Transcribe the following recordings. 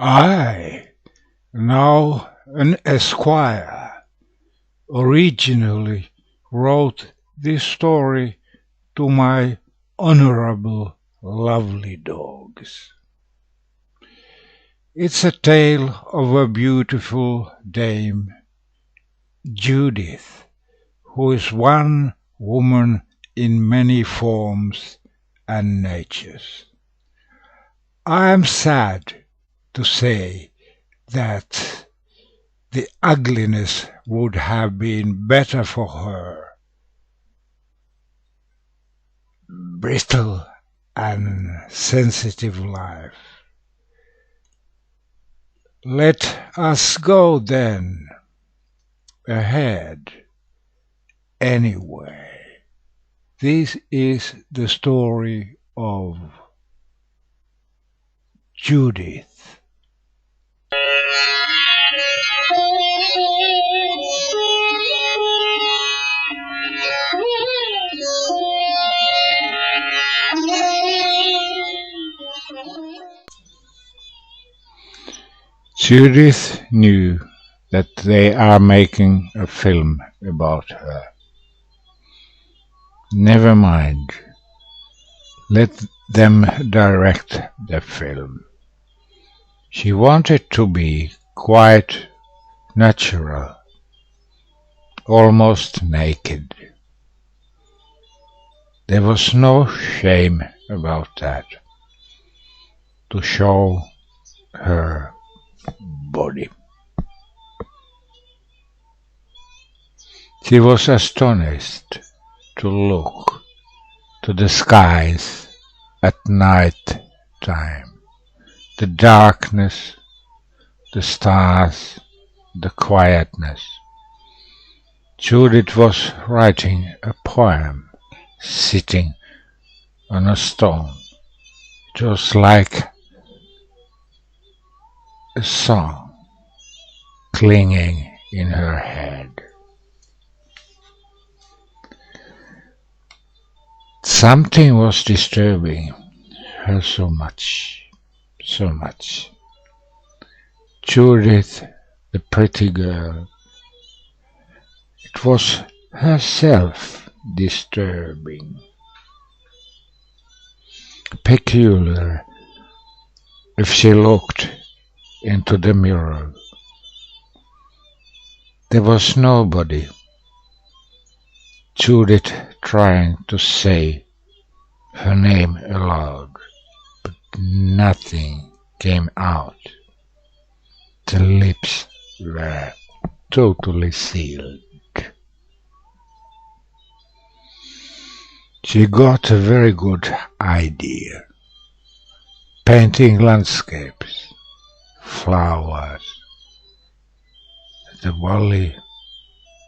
I, now an esquire, originally wrote this story to my honorable lovely dogs. It's a tale of a beautiful dame, Judith, who is one woman in many forms and natures. I am sad to say that the ugliness would have been better for her. Brittle and sensitive life. Let us go then, ahead, anyway. This is the story of Judith. Judith knew that they are making a film about her. Never mind. Let them direct the film. She wanted to be quite natural, almost naked. There was no shame about that, to show her body. She was astonished to look to the skies at night time, the darkness, the stars, the quietness. Judith was writing a poem, sitting on a stone. It was like a song clinging in her head. Something was disturbing her so much. Judith, the pretty girl, it was herself disturbing. Peculiar if she looked into the mirror. There was nobody. Judith trying to say her name aloud, but nothing came out. The lips were totally sealed. She got a very good idea. Painting landscapes, flowers, the valley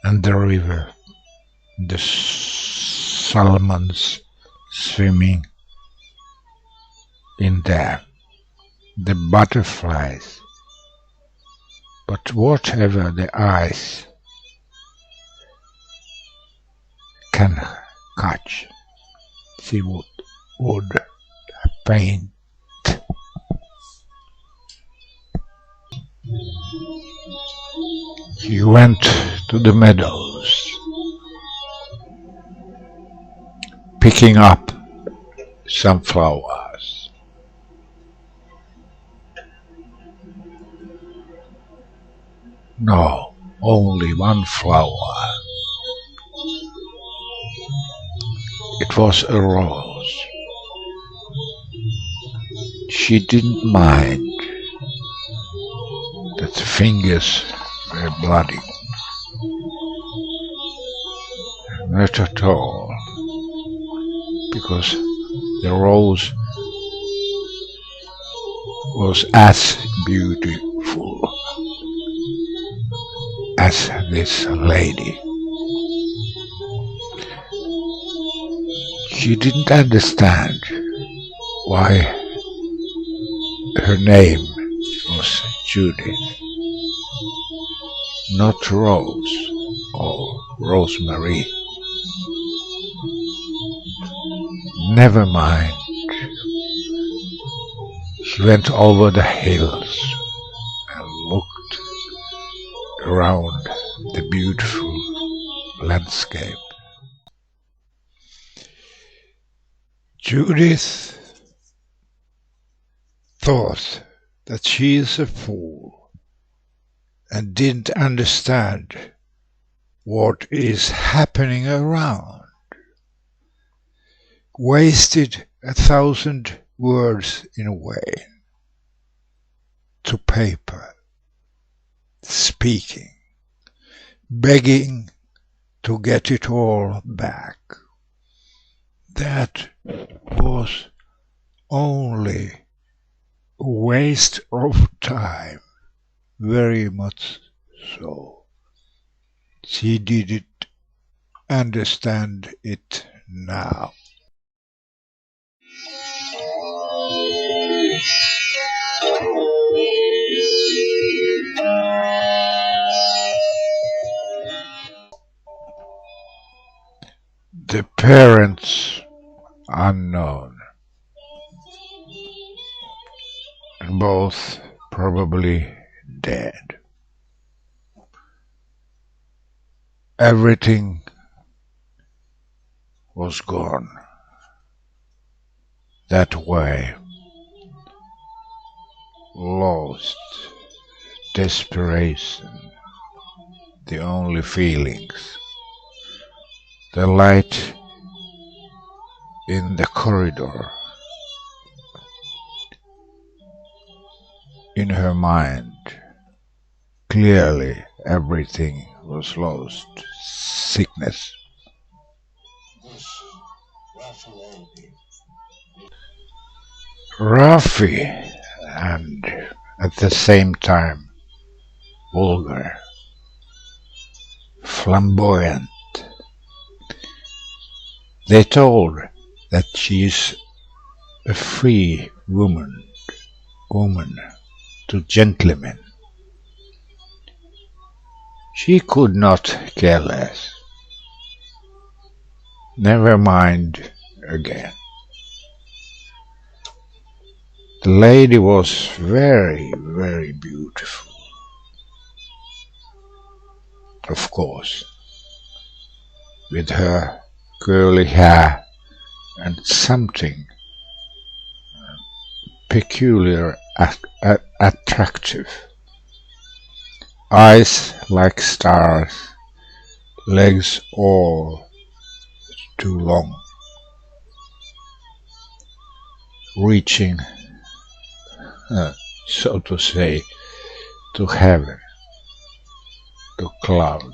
and the river, the salmons swimming in there, the butterflies. But whatever the eyes can catch, she would paint. She went to the meadows, picking up some flowers. No, only one flower. It was a rose. She didn't mind that the fingers were bloody. Not at all, because the rose was as beautiful as this lady. She didn't understand why her name was Judith, not Rose or Rosemary. Never mind. She went over the hills around the beautiful landscape. Judith thought that she is a fool and didn't understand what is happening around. Wasted 1,000 words in vain. To paper, speaking, begging to get it all back. That was only a waste of time, very much so. She didn't understand it now. The parents unknown, and both probably dead. Everything was gone. That way, lost, desperation, the only feelings. The light in the corridor, in her mind, clearly everything was lost. Sickness. Roughy and at the same time vulgar, flamboyant. They told that she is a free woman to gentlemen. She could not care less. Never mind again. The lady was very, very beautiful. Of course, with her curly hair and something peculiar attractive. Eyes like stars, legs all too long, reaching, so to say, to heaven, to clouds.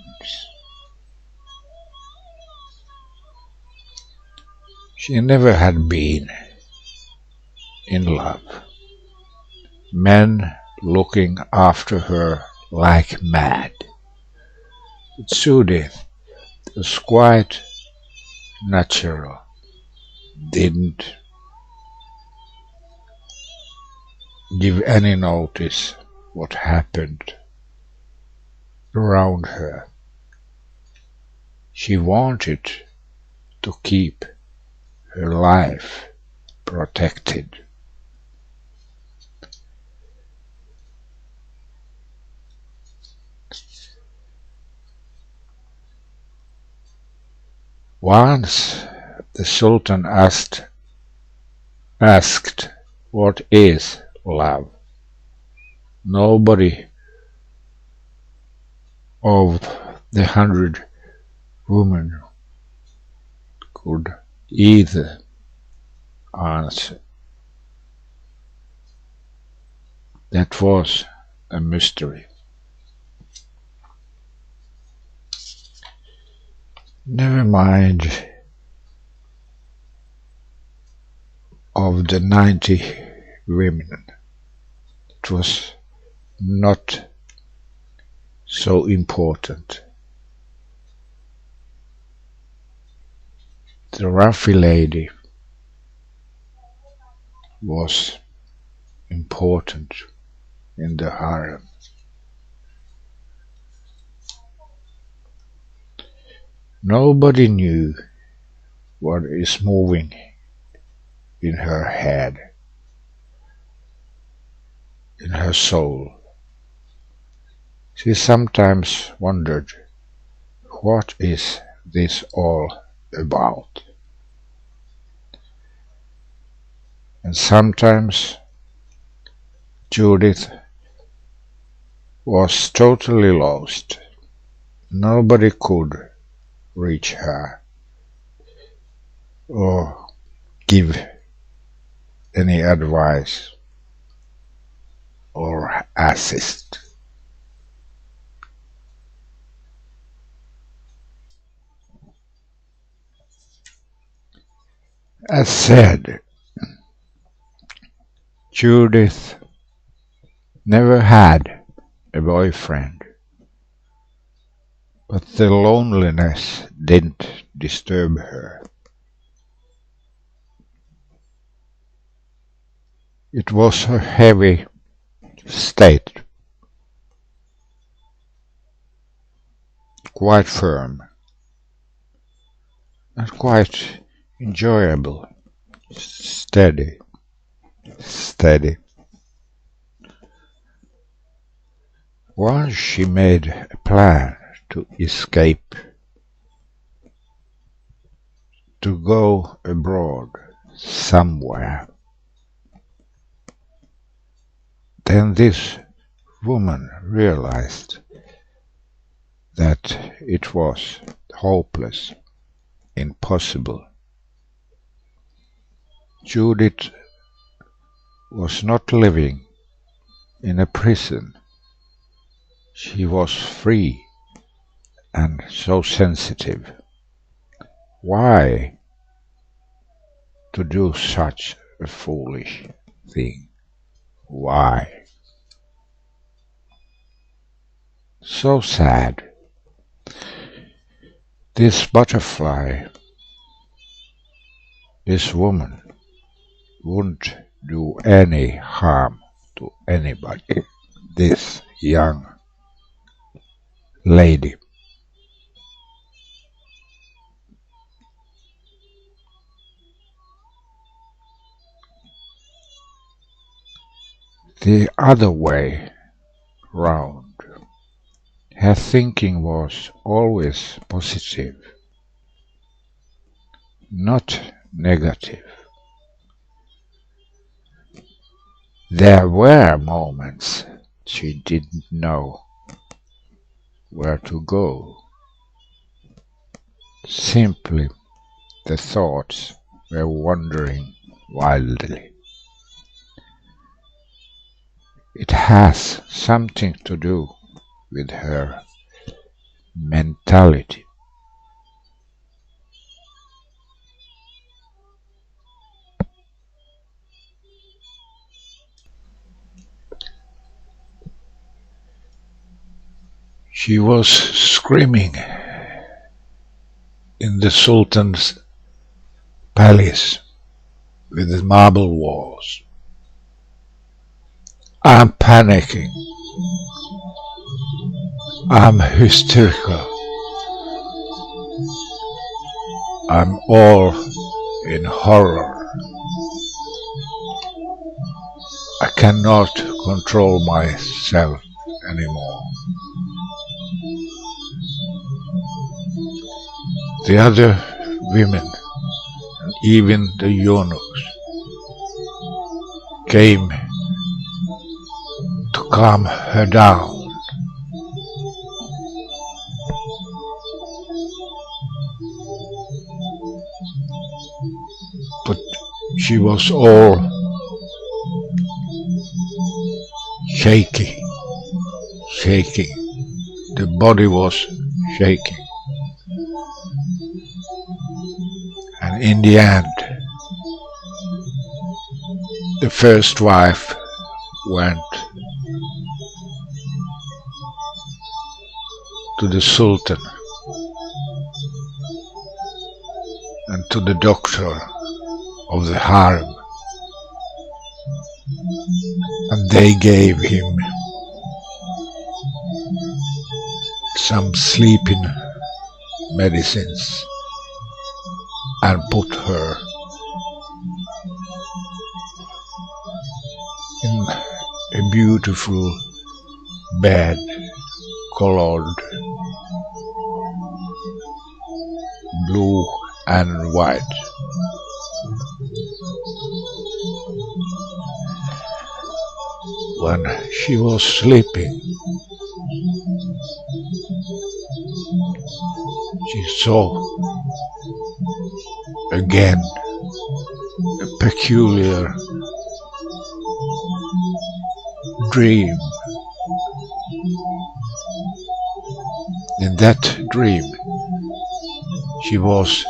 She never had been in love. Men looking after her like mad. But Judith was quite natural, didn't give any notice what happened around her. She wanted to keep her life protected. Once the Sultan asked what is love. Nobody of the 100 women could either answer. That was a mystery. Never mind of the 90 women. It was not so important. The Rafi lady was important in the harem. Nobody knew what is moving in her head, in her soul. She sometimes wondered, what is this all about? And sometimes Judith was totally lost. Nobody could reach her or give any advice or assist. As said, Judith never had a boyfriend, but the loneliness didn't disturb her. It was a heavy state, quite firm and quite enjoyable, steady. Once she made a plan to escape, to go abroad somewhere. Then this woman realized that it was hopeless, impossible. Judith was not living in a prison. She was free and so sensitive. Why to do such a foolish thing? Why? So sad. This butterfly, this woman, wouldn't do any harm to anybody. This young lady. The other way round. Her thinking was always positive, not negative. There were moments she didn't know where to go. Simply the thoughts were wandering wildly. It has something to do with her mentality. She was screaming in the Sultan's palace with the marble walls. I'm panicking. I'm hysterical. I'm all in horror. I cannot control myself anymore. The other women, and even the eunuchs, came to calm her down. But she was all shaking. The body was shaking. And in the end, the first wife went to the Sultan and to the doctor of the harem, and they gave him some sleeping medicines and put her in a beautiful bed colored, blue and white. When she was sleeping, she saw again a peculiar dream. In that dream, she was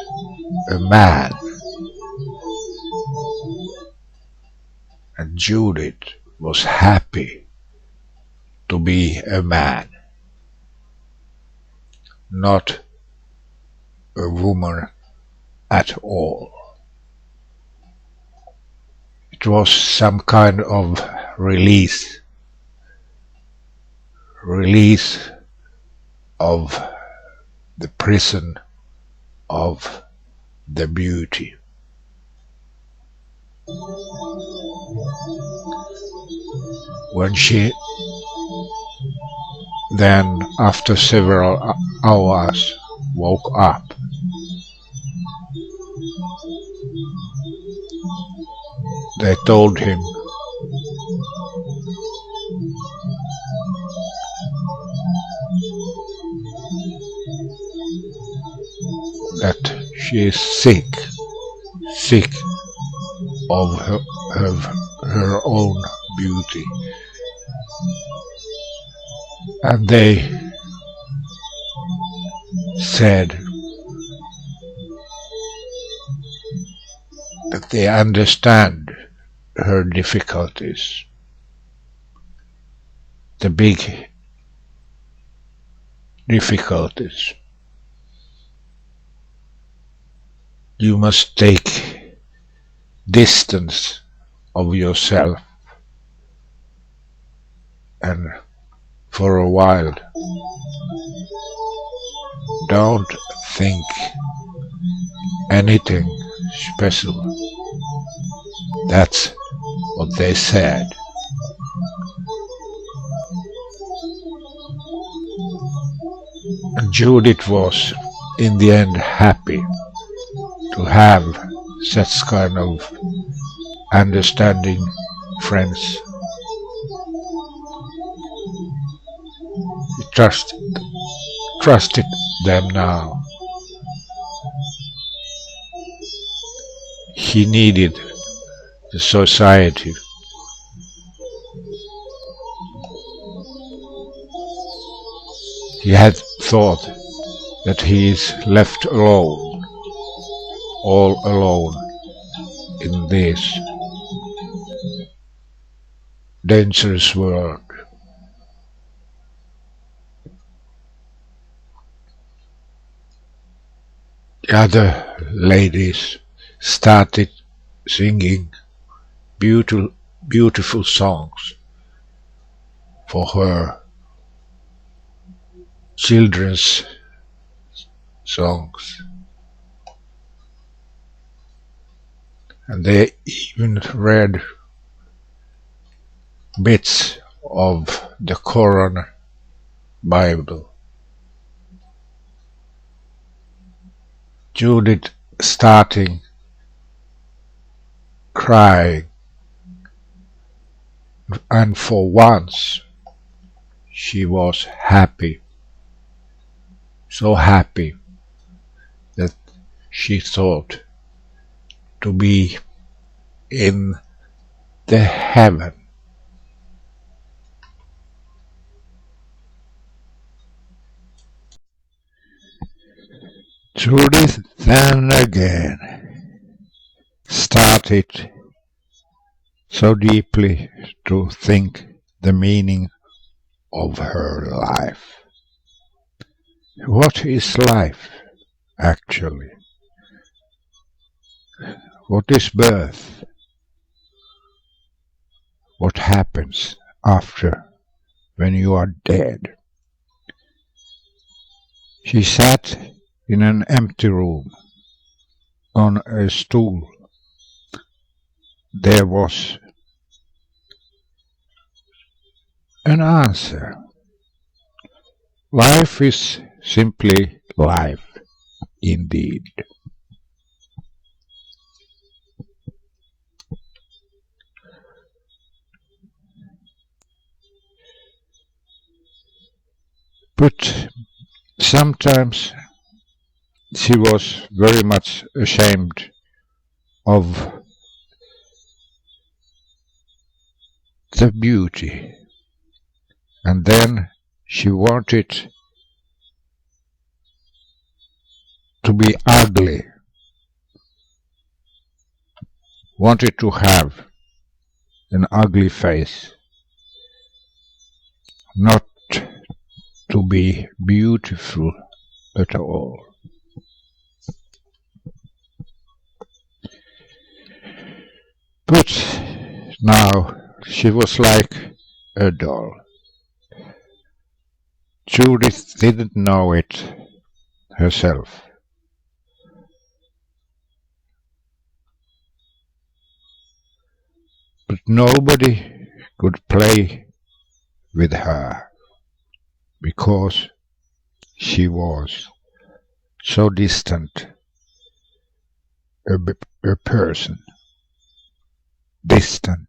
a man, and Judith was happy to be a man, not a woman at all. It was some kind of release of the prison of the beauty. When she then, after several hours, woke up, they told him that she is sick of her own beauty. And they said that they understand her difficulties, the big difficulties. You must take distance of yourself, and for a while don't think anything special. That's what they said. And Judith was in the end happy to have such kind of understanding friends. He trusted them now. He needed the society. He had thought that he is left alone, all alone in this dangerous world. The other ladies started singing beautiful songs for her, children's songs. And they even read bits of the Quran Bible. Judith starting crying, and for once she was happy, so happy that she thought to be in the heaven. Judith then again started so deeply to think the meaning of her life. What is life, actually? What is birth? What happens after, when you are dead? She sat in an empty room, on a stool. There was an answer. Life is simply life, indeed. But sometimes she was very much ashamed of the beauty, and then she wanted to be ugly, wanted to have an ugly face, not to be beautiful at all. But now she was like a doll. Judith didn't know it herself. But nobody could play with her because she was so distant a person. Distant.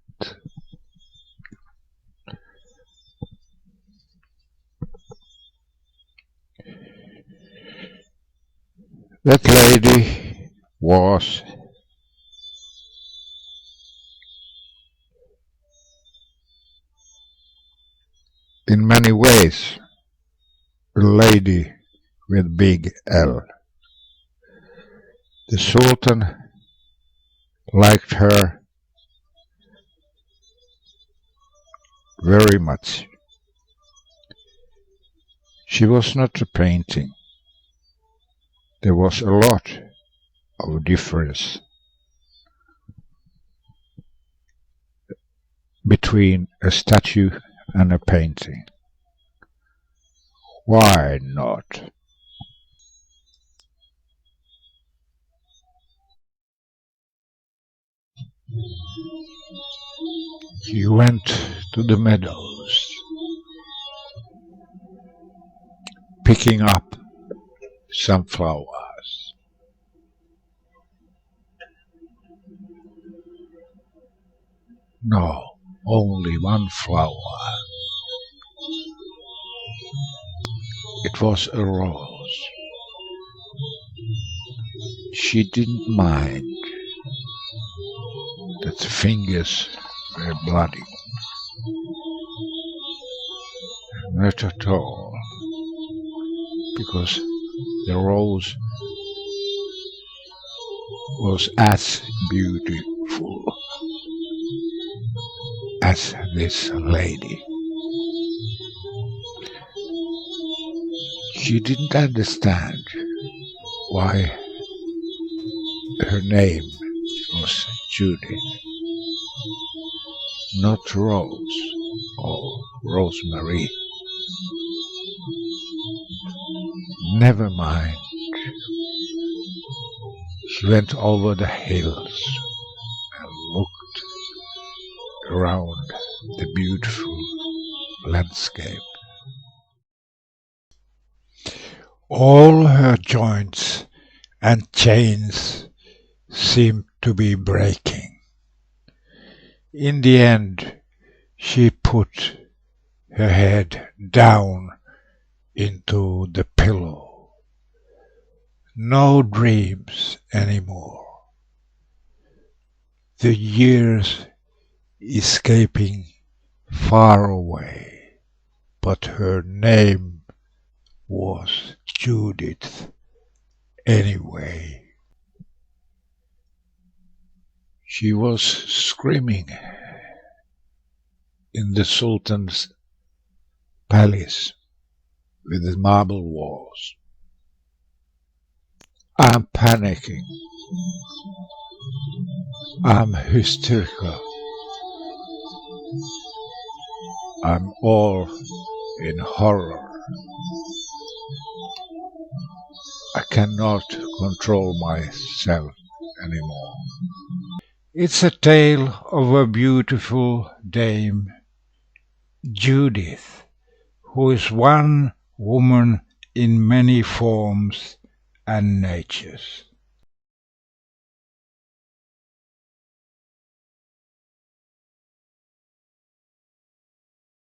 That lady was in many ways a lady with big L. The Sultan liked her very much. She was not a painting. There was a lot of difference between a statue and a painting. Why not? He went to the meadows, picking up some flowers. No, only one flower. It was a rose. She didn't mind that the fingers were bloody. Not at all, because the rose was as beautiful as this lady. She didn't understand why her name was Judith, not Rose or Rosemary. Never mind. She went over the hills and looked around the beautiful landscape. All her joints and chains seemed to be breaking. In the end, she put her head down into the pillow. No dreams anymore. The years escaping far away, but her name was Judith anyway. She was screaming in the Sultan's palace with the marble walls. I'm panicking. I'm hysterical. I'm all in horror. I cannot control myself anymore. It's a tale of a beautiful dame, Judith, who is one woman in many forms and natures.